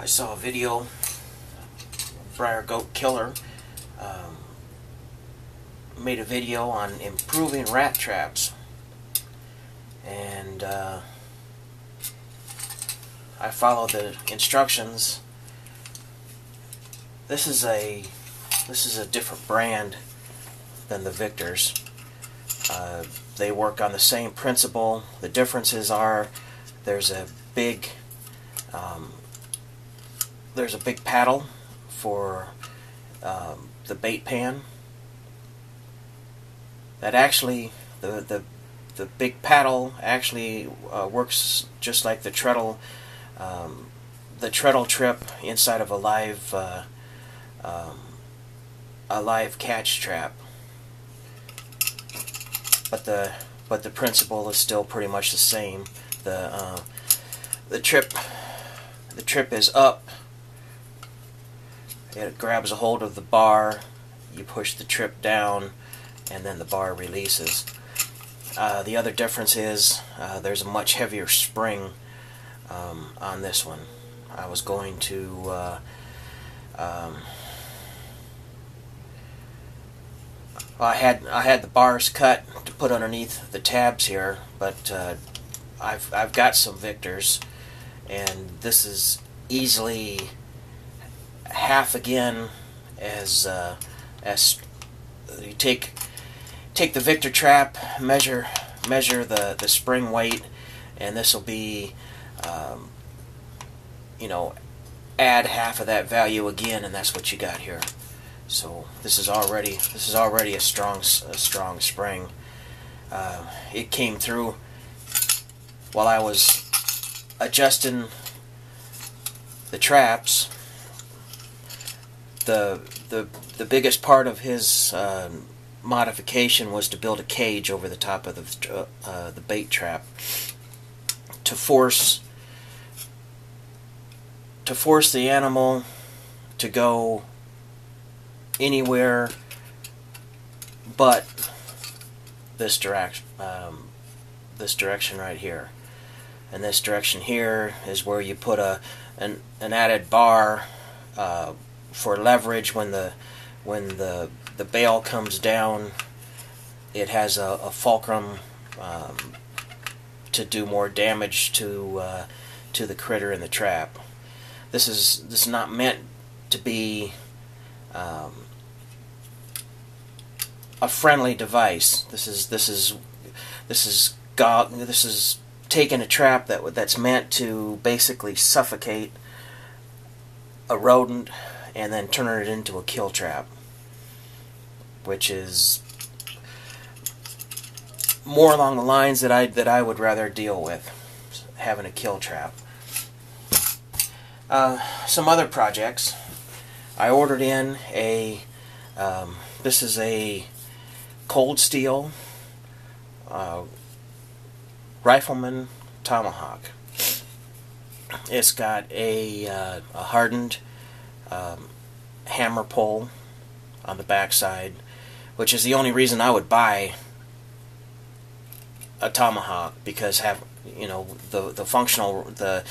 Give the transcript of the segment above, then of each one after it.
I saw a video, BriarGaotKilla made a video on improving rat traps, and I followed the instructions. This is a different brand than the Victors. They work on the same principle. The differences are there's a big paddle for the bait pan. That actually the big paddle actually works just like the treadle trip inside of a live catch trap. But the principle is still pretty much the same. The trip is up. It grabs a hold of the bar. You push the trip down, and then the bar releases. The other difference is there's a much heavier spring on this one. I was going to I had the bars cut to put underneath the tabs here, but I've got some Victors, and this is easily half again as you take the Victor trap, measure the spring weight, and this will be add half of that value again, and that's what you got here. So this is already a strong spring. It came through while I was adjusting the traps. The biggest part of his modification was to build a cage over the top of the bait trap to force the animal to go anywhere but this direction right here. And this direction here is where you put an added bar for leverage when the bail comes down. It has a fulcrum to do more damage to the critter in the trap. This is not meant to be a friendly device. This is taking a trap that's meant to basically suffocate a rodent and then turn it into a kill trap, which is more along the lines that I would rather deal with, having a kill trap. Some other projects. I ordered in this is a Cold Steel Rifleman Tomahawk. It's got a hardened hammer pole on the backside, which is the only reason I would buy a Tomahawk, because the functional the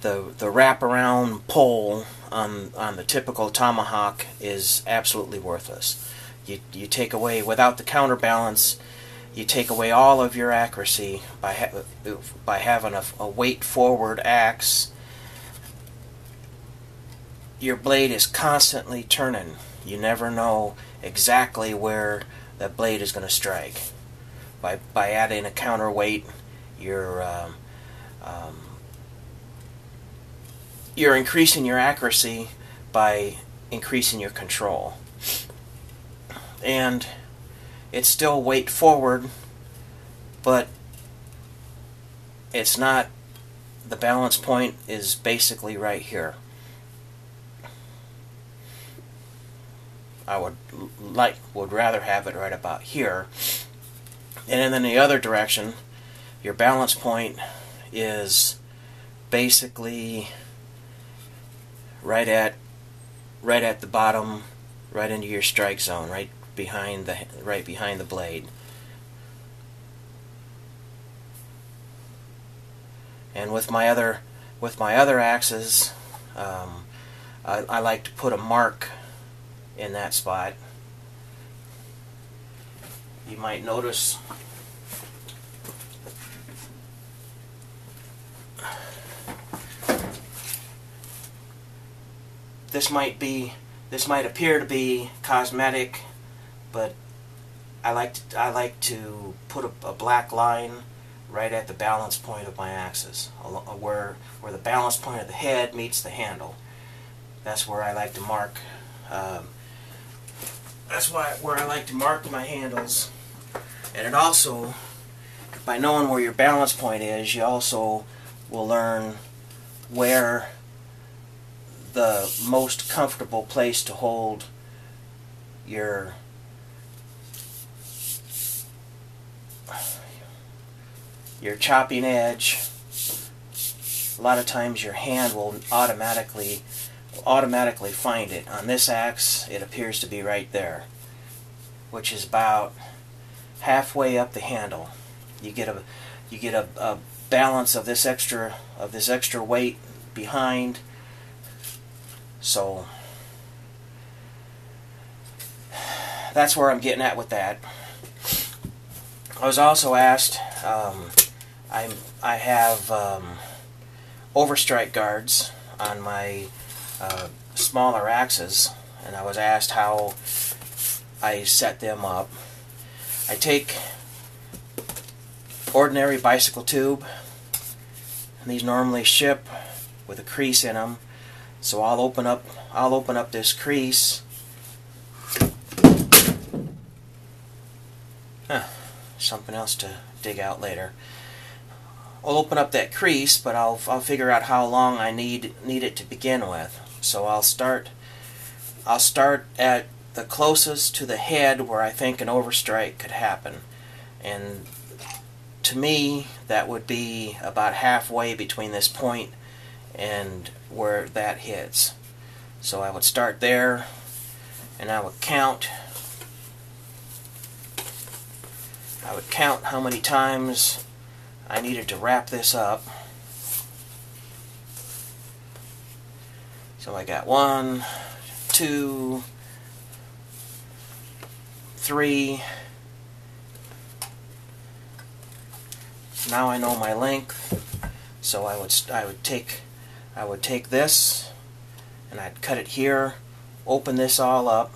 wraparound pole on the typical Tomahawk is absolutely worthless. You take away, without the counterbalance, you take away all of your accuracy by having a weight forward axe. Your blade is constantly turning. You never know exactly where the blade is going to strike. By adding a counterweight, you're increasing your accuracy by increasing your control. And it's still weight forward, but it's not. The balance point is basically right here. I would rather have it right about here. And then in the other direction, your balance point is basically right at the bottom, right into your strike zone, right behind the blade. And with my other axes, I like to put a mark in that spot. You might notice this might appear to be cosmetic, but I like to put a black line right at the balance point of my axis, where the balance point of the head meets the handle. That's where I like to mark. Where I like to mark my handles. And it also, by knowing where your balance point is, you also will learn where the most comfortable place to hold your chopping edge. A lot of times your hand will automatically find it. On this axe, it appears to be right there, which is about halfway up the handle. You get a balance of this extra weight behind. So that's where I'm getting at with that. I was also asked, I have overstrike guards on my smaller axes, and I was asked how I set them up. I take ordinary bicycle tube, and these normally ship with a crease in them. So I'll open up this crease. Something else to dig out later. I'll open up that crease, but I'll figure out how long I need it to begin with. So I'll start at the closest to the head where I think an overstrike could happen, and to me that would be about halfway between this point and where that hits. So I would start there, and I would count how many times I needed to wrap this up. So I got 1, 2, 3. Now I know my length, so I would take this and I'd cut it here, open this all up.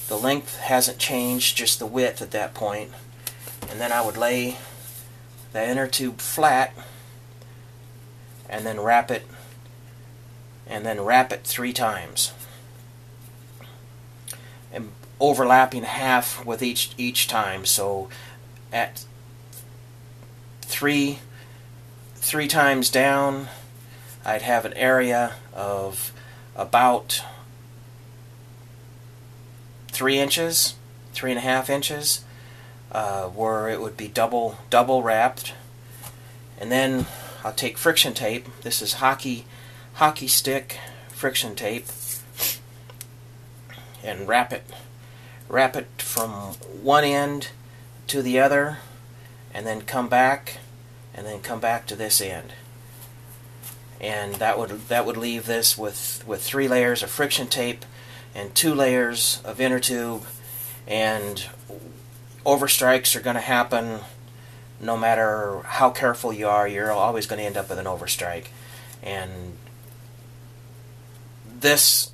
The length hasn't changed, just the width at that point. And then I would lay the inner tube flat and then wrap it 3 times. And overlapping half with each time. So at 3 times down, I'd have an area of about 3 inches, 3.5 inches, where it would be double wrapped. And then I'll take friction tape. This is hockey stick friction tape, and wrap it from one end to the other, and then come back to this end. And that would leave this with 3 layers of friction tape and 2 layers of inner tube. And overstrikes are going to happen no matter how careful you are. You're always going to end up with an overstrike, and this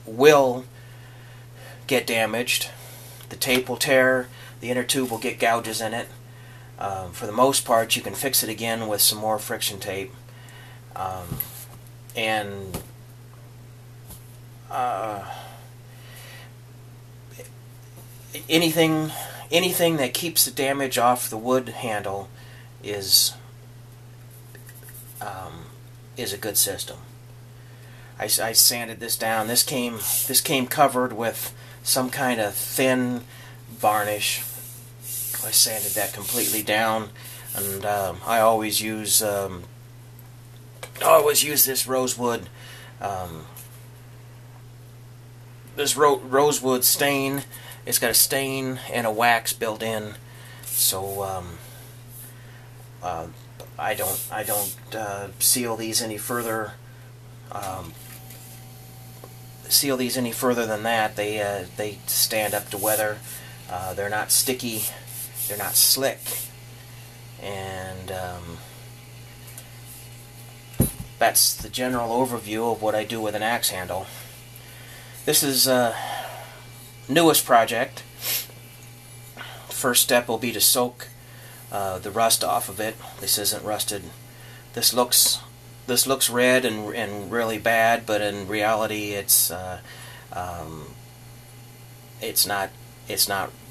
will get damaged. The tape will tear, the inner tube will get gouges in it. For the most part, you can fix it again with some more friction tape. And anything that keeps the damage off the wood handle is a good system. I sanded this down. This came covered with some kind of thin varnish. I sanded that completely down, and I always use this rosewood rosewood stain. It's got a stain and a wax built in, so I don't seal these any further. Seal these any further than that. They stand up to weather. They're not sticky. They're not slick. And that's the general overview of what I do with an axe handle. This is newest project. First step will be to soak the rust off of it. This isn't rusted. This looks red and really bad, but in reality, it's not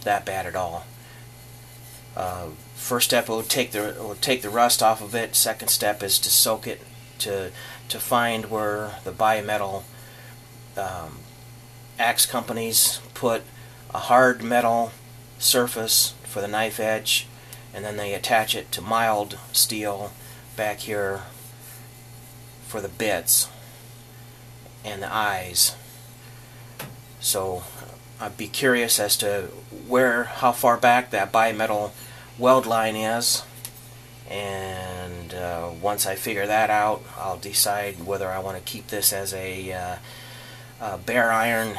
that bad at all. First step will take the rust off of it. Second step is to soak it to find where the bimetal axe companies put a hard metal surface for the knife edge, and then they attach it to mild steel back here for the bits and the eyes. So I'd be curious as to how far back that bimetal weld line is, and once I figure that out, I'll decide whether I want to keep this as a bare iron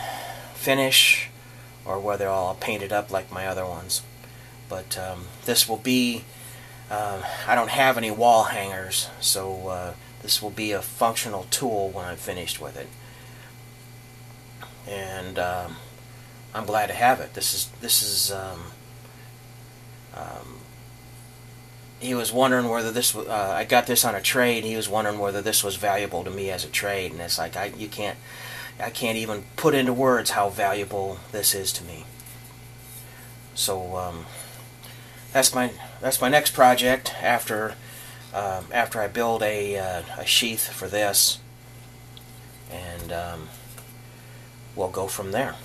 finish or whether I'll paint it up like my other ones. But this will be, I don't have any wall hangers, so this will be a functional tool when I'm finished with it. And I'm glad to have it. This is he was wondering whether this was, I got this on a trade. He was wondering whether this was valuable to me as a trade, and it's like I can't even put into words how valuable this is to me. So that's my next project after I build a sheath for this, and we'll go from there.